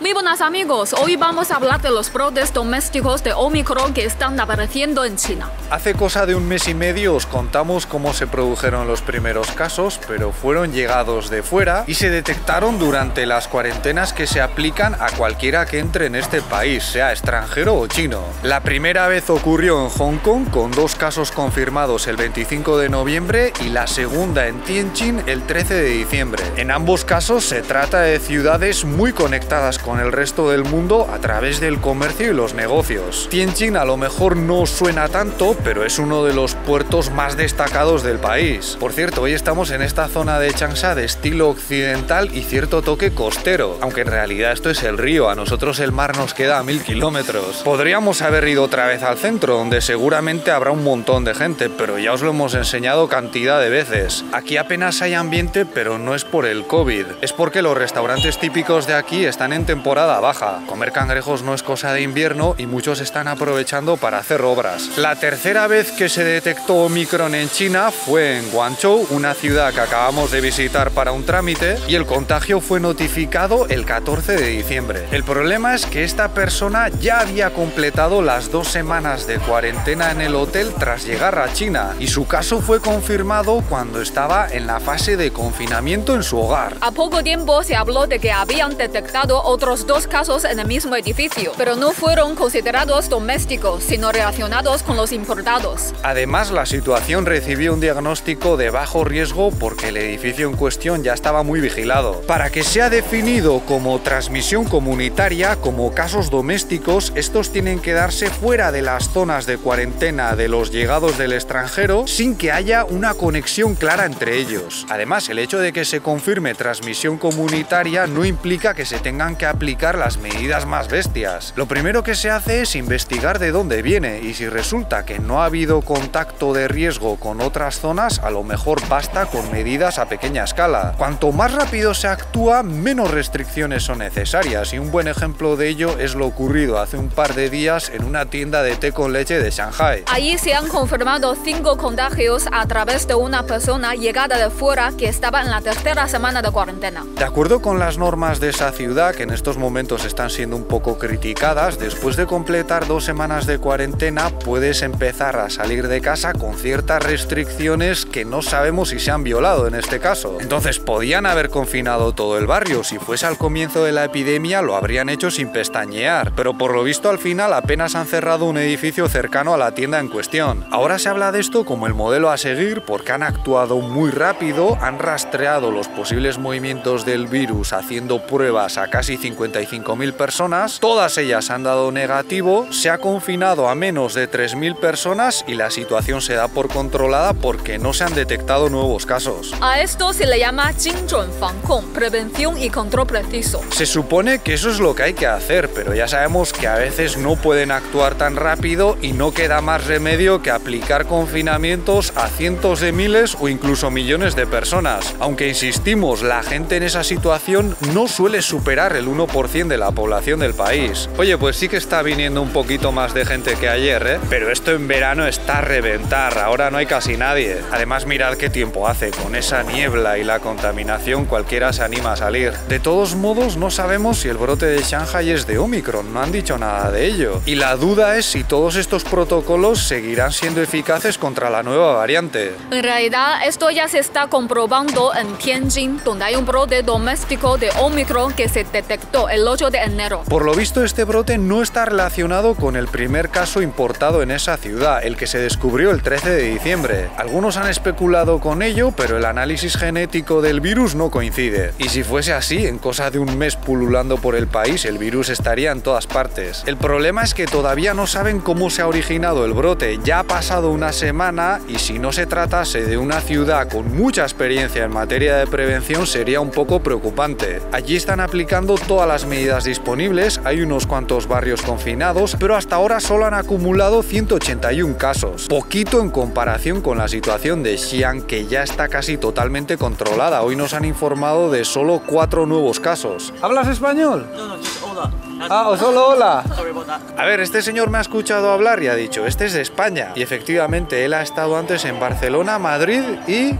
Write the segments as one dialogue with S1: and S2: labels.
S1: Muy buenas amigos, hoy vamos a hablar de los brotes domésticos de Omicron que están apareciendo en China.
S2: Hace cosa de un mes y medio os contamos cómo se produjeron los primeros casos, pero fueron llegados de fuera y se detectaron durante las cuarentenas que se aplican a cualquiera que entre en este país, sea extranjero o chino. La primera vez ocurrió en Hong Kong con 2 casos confirmados el 25 de noviembre y la segunda en Tianjin el 13 de diciembre. En ambos casos se trata de ciudades muy conectadas con el resto del mundo a través del comercio y los negocios. Tianjin a lo mejor no suena tanto, pero es uno de los puertos más destacados del país. Por cierto, hoy estamos en esta zona de Changsha de estilo occidental y cierto toque costero, aunque en realidad esto es el río, a nosotros el mar nos queda a 1000 kilómetros. Podríamos haber ido otra vez al centro, donde seguramente habrá un montón de gente, pero ya os lo hemos enseñado cantidad de veces. Aquí apenas hay ambiente, pero no es por el COVID, es porque los restaurantes típicos de aquí están en temporada baja. Comer cangrejos no es cosa de invierno y muchos están aprovechando para hacer obras. La tercera vez que se detectó Omicron en China fue en Guangzhou, una ciudad que acabamos de visitar para un trámite, y el contagio fue notificado el 14 de diciembre. El problema es que esta persona ya había completado las 2 semanas de cuarentena en el hotel tras llegar a China, y su caso fue confirmado cuando estaba en la fase de confinamiento en su hogar.
S1: A poco tiempo se habló de que habían detectado otros 2 casos en el mismo edificio, pero no fueron considerados domésticos, sino relacionados con los importados.
S2: Además, la situación recibió un diagnóstico de bajo riesgo porque el edificio en cuestión ya estaba muy vigilado. Para que sea definido como transmisión comunitaria, como casos domésticos, estos tienen que darse fuera de las zonas de cuarentena de los llegados del extranjero sin que haya una conexión clara entre ellos. Además, el hecho de que se confirme transmisión comunitaria no implica que se tengan que aplicar las medidas más bestias. Lo primero que se hace es investigar de dónde viene, y si resulta que no ha habido contacto de riesgo con otras zonas, a lo mejor basta con medidas a pequeña escala. Cuanto más rápido se actúa, menos restricciones son necesarias, y un buen ejemplo de ello es lo ocurrido hace un par de días en una tienda de té con leche de Shanghái.
S1: Allí se han confirmado 5 contagios a través de una persona llegada de fuera que estaba en la tercera semana de cuarentena.
S2: De acuerdo con las normas de esa ciudad, que en estos momentos están siendo un poco criticadas, después de completar 2 semanas de cuarentena puedes empezar a salir de casa con ciertas restricciones que no sabemos si se han violado en este caso. Entonces podían haber confinado todo el barrio, si fuese al comienzo de la epidemia lo habrían hecho sin pestañear, pero por lo visto al final apenas han cerrado un edificio cercano a la tienda en cuestión. Ahora se habla de esto como el modelo a seguir porque han actuado muy rápido, han rastreado los posibles movimientos del virus haciendo pruebas a casi 55.000 personas, todas ellas han dado negativo, se ha confinado a menos de 3.000 personas y la situación se da por controlada porque no se han detectado nuevos casos.
S1: A esto se le llama 精准防控, prevención y control preciso.
S2: Se supone que eso es lo que hay que hacer, pero ya sabemos que a veces no pueden actuar tan rápido y no queda más remedio que aplicar confinamientos a cientos de miles o incluso millones de personas. Aunque insistimos, la gente en esa situación no suele superar el 1% de la población del país. Oye, pues sí que está viniendo un poquito más de gente que ayer, ¿eh? Pero esto en verano está a reventar, ahora no hay casi nadie. Además, mirad qué tiempo hace, con esa niebla y la contaminación cualquiera se anima a salir. De todos modos, no sabemos si el brote de Shanghái es de Omicron, no han dicho nada de ello. Y la duda es si todos estos protocolos seguirán siendo eficaces contra la nueva variante.
S1: En realidad, esto ya se está comprobando en Tianjin, donde hay un brote doméstico de Omicron que se detectó el 8 de enero.
S2: Por lo visto, este brote no está relacionado con el primer caso importado en esa ciudad, el que se descubrió el 13 de diciembre. Algunos han especulado con ello, pero el análisis genético del virus no coincide. Y si fuese así, en cosa de un mes pululando por el país, el virus estaría en todas partes. El problema es que todavía no saben cómo se ha originado el brote. Ya ha pasado una semana y si no se tratase de una ciudad con mucha experiencia en materia de prevención, sería un poco preocupante. Allí están aplicando todas las medidas disponibles, hay unos cuantos barrios confinados, pero hasta ahora solo han acumulado 181 casos. Poquito en comparación con la situación de Xi'an, que ya está casi totalmente controlada. Hoy nos han informado de solo 4 nuevos casos. ¿Hablas español?
S3: No, just hola.
S2: Ah, solo hola.
S3: Sorry about that.
S2: A ver, este señor me ha escuchado hablar y ha dicho, este es de España. Y efectivamente, él ha estado antes en Barcelona, Madrid y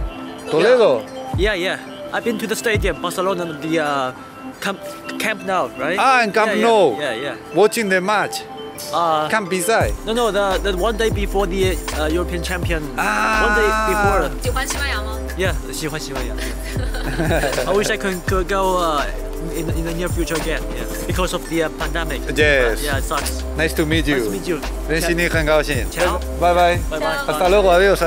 S2: Toledo.
S3: Yeah. I've been to the stadium, Barcelona, Camp Nou, right?
S2: Ah, in Camp Nou.
S3: Yeah.
S2: Watching the match. Camp beside.
S3: No, the one day before the European champion.
S2: Ah.
S3: One day before.
S1: 喜欢西班牙吗？
S3: Yeah, 喜欢呀。I wish I could go in the near future again. Yeah, because of the pandemic.
S2: Yes.
S3: Yeah, it sucks.
S2: Nice to meet you.
S3: Nice to meet you.
S2: 认识你很高兴。
S3: Chao.
S2: Bye bye.
S3: Bye bye.
S2: Hasta luego. Adiós.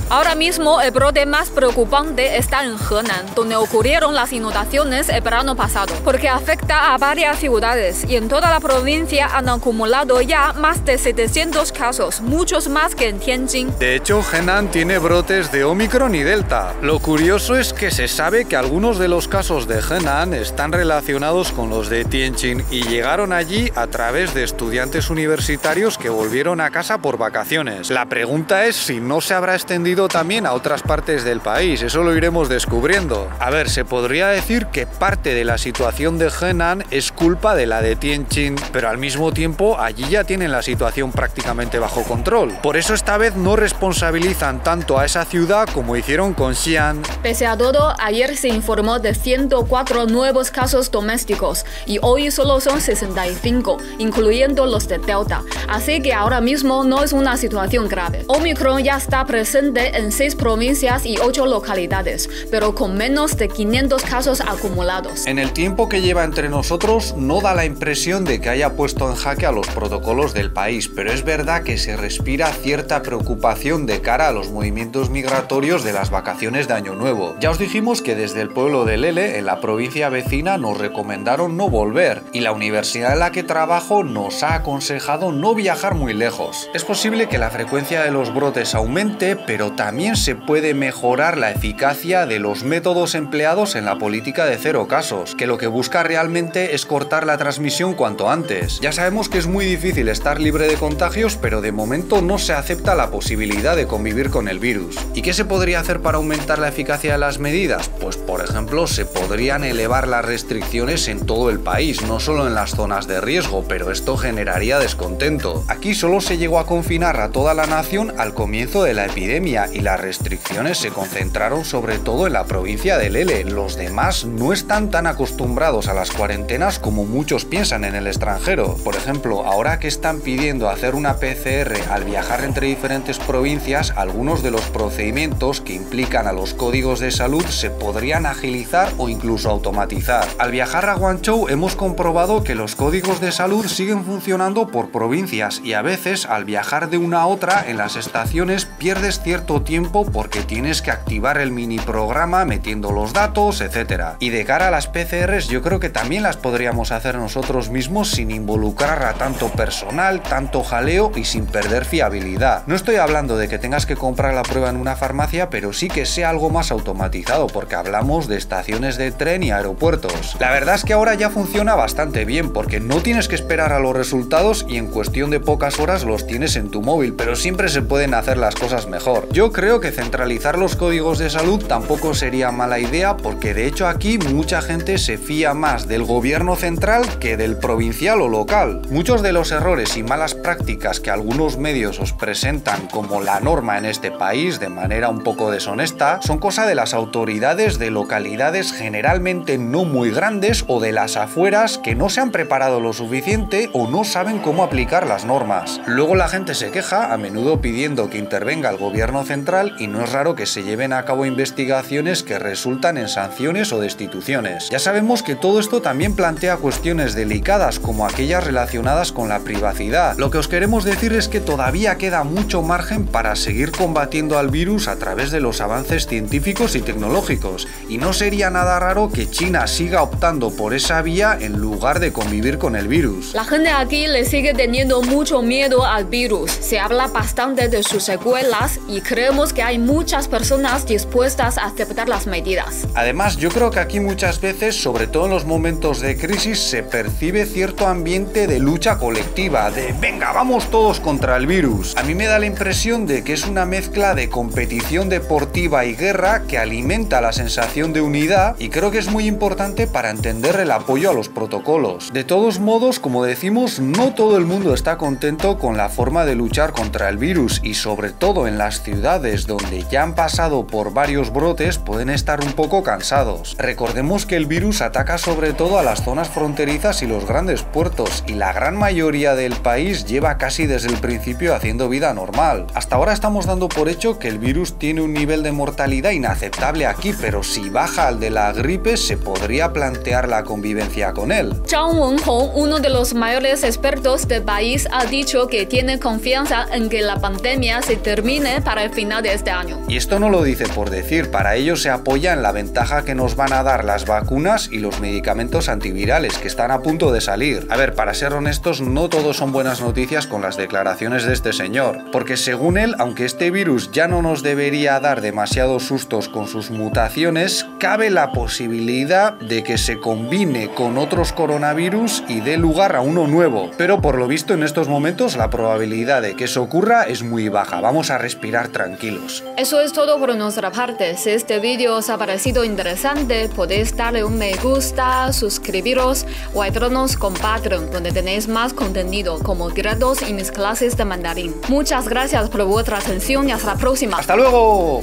S1: Ahora mismo el brote más preocupante está en Henan, donde ocurrieron las inundaciones el verano pasado, porque afecta a varias ciudades y en toda la provincia han acumulado ya más de 700 casos, muchos más que en Tianjin.
S2: De hecho, Henan tiene brotes de Omicron y Delta. Lo curioso es que se sabe que algunos de los casos de Henan están relacionados con los de Tianjin y llegaron allí a través de estudiantes universitarios que volvieron a casa por vacaciones. La pregunta es si no se habrá extendido también a otras partes del país. Eso lo iremos descubriendo. A ver, se podría decir que parte de la situación de Henan es culpa de la de Tianjin, pero al mismo tiempo allí ya tienen la situación prácticamente bajo control. Por eso esta vez no responsabilizan tanto a esa ciudad como hicieron con Xi'an.
S1: Pese a todo, ayer se informó de 104 nuevos casos domésticos y hoy solo son 65, incluyendo los de Delta. Así que ahora mismo no es una situación grave. Omicron ya está presente en 6 provincias y 8 localidades, pero con menos de 500 casos acumulados.
S2: En el tiempo que lleva entre nosotros no da la impresión de que haya puesto en jaque a los protocolos del país, pero es verdad que se respira cierta preocupación de cara a los movimientos migratorios de las vacaciones de Año Nuevo. Ya os dijimos que desde el pueblo de Lele, en la provincia vecina, nos recomendaron no volver y la universidad en la que trabajo nos ha aconsejado no viajar muy lejos. Es posible que la frecuencia de los brotes aumente, pero también se puede mejorar la eficacia de los métodos empleados en la política de 0 casos, que lo que busca realmente es cortar la transmisión cuanto antes. Ya sabemos que es muy difícil estar libre de contagios, pero de momento no se acepta la posibilidad de convivir con el virus. ¿Y qué se podría hacer para aumentar la eficacia de las medidas? Pues por ejemplo, se podrían elevar las restricciones en todo el país, no solo en las zonas de riesgo, pero esto generaría descontento. Aquí solo se llegó a confinar a toda la nación al comienzo de la epidemia y las restricciones se concentraron sobre todo en la provincia de Lele. Los demás no están tan acostumbrados a las cuarentenas como muchos piensan en el extranjero. Por ejemplo, ahora que están pidiendo hacer una PCR al viajar entre diferentes provincias, algunos de los procedimientos que implican a los códigos de salud se podrían agilizar o incluso automatizar. Al viajar a Guangzhou hemos comprobado que los códigos de salud siguen funcionando por provincias y a veces al viajar de una a otra en las estaciones pierdes cierto tiempo porque tienes que activar el mini programa metiendo los datos, etc. Y de cara a las PCRs yo creo que también las podríamos hacer nosotros mismos sin involucrar a tanto personal, tanto jaleo y sin perder fiabilidad. No estoy hablando de que tengas que comprar la prueba en una farmacia, pero sí que sea algo más automatizado porque hablamos de estaciones de tren y aeropuertos. La verdad es que ahora ya funciona bastante bien porque no tienes que esperar a los resultados y en cuestión de pocas horas los tienes en tu móvil, pero siempre se pueden hacer las cosas mejor. Yo creo que centralizar los códigos de salud tampoco sería mala idea porque de hecho aquí mucha gente se fía más del gobierno central que del provincial o local. Muchos de los errores y malas prácticas que algunos medios os presentan como la norma en este país de manera un poco deshonesta son cosa de las autoridades de localidades generalmente no muy grandes o de las afueras que no se han preparado lo suficiente o no saben cómo aplicar las normas. Luego la gente se queja, a menudo pidiendo que intervenga el gobierno central y no es raro que se lleven a cabo investigaciones que resultan en sanciones o destituciones. Ya sabemos que todo esto también plantea cuestiones delicadas como aquellas relacionadas con la privacidad. Lo que os queremos decir es que todavía queda mucho margen para seguir combatiendo al virus a través de los avances científicos y tecnológicos y no sería nada raro que China siga optando por esa vía en lugar de convivir con el virus.
S1: La gente aquí le sigue teniendo mucho miedo al virus. Se habla bastante de sus secuelas y creemos que hay muchas personas dispuestas a aceptar las medidas.
S2: Además, yo creo que aquí muchas veces, sobre todo en los momentos de crisis, se percibe cierto ambiente de lucha colectiva, de venga, vamos todos contra el virus. A mí me da la impresión de que es una mezcla de competición deportiva y guerra que alimenta la sensación de unidad y creo que es muy importante suficiente para entender el apoyo a los protocolos. De todos modos, como decimos, no todo el mundo está contento con la forma de luchar contra el virus y sobre todo en las ciudades donde ya han pasado por varios brotes pueden estar un poco cansados. Recordemos que el virus ataca sobre todo a las zonas fronterizas y los grandes puertos y la gran mayoría del país lleva casi desde el principio haciendo vida normal. Hasta ahora estamos dando por hecho que el virus tiene un nivel de mortalidad inaceptable aquí, pero si baja al de la gripe se podría plantear la convivencia con él.
S1: Zhang Wenhong, uno de los mayores expertos del país, ha dicho que tiene confianza en que la pandemia se termine para el final de este año.
S2: Y esto no lo dice por decir, para ello se apoya en la ventaja que nos van a dar las vacunas y los medicamentos antivirales que están a punto de salir. A ver, para ser honestos, no todos son buenas noticias con las declaraciones de este señor, porque según él, aunque este virus ya no nos debería dar demasiados sustos con sus mutaciones, cabe la posibilidad de que se combine con otros coronavirus y dé lugar a uno nuevo. Pero por lo visto en estos momentos la probabilidad de que eso ocurra es muy baja. Vamos a respirar tranquilos.
S1: Eso es todo por nuestra parte. Si este vídeo os ha parecido interesante, podéis darle un me gusta, suscribiros o ayudarnos con Patreon, donde tenéis más contenido como directos y mis clases de mandarín. Muchas gracias por vuestra atención y hasta la próxima.
S2: ¡Hasta luego!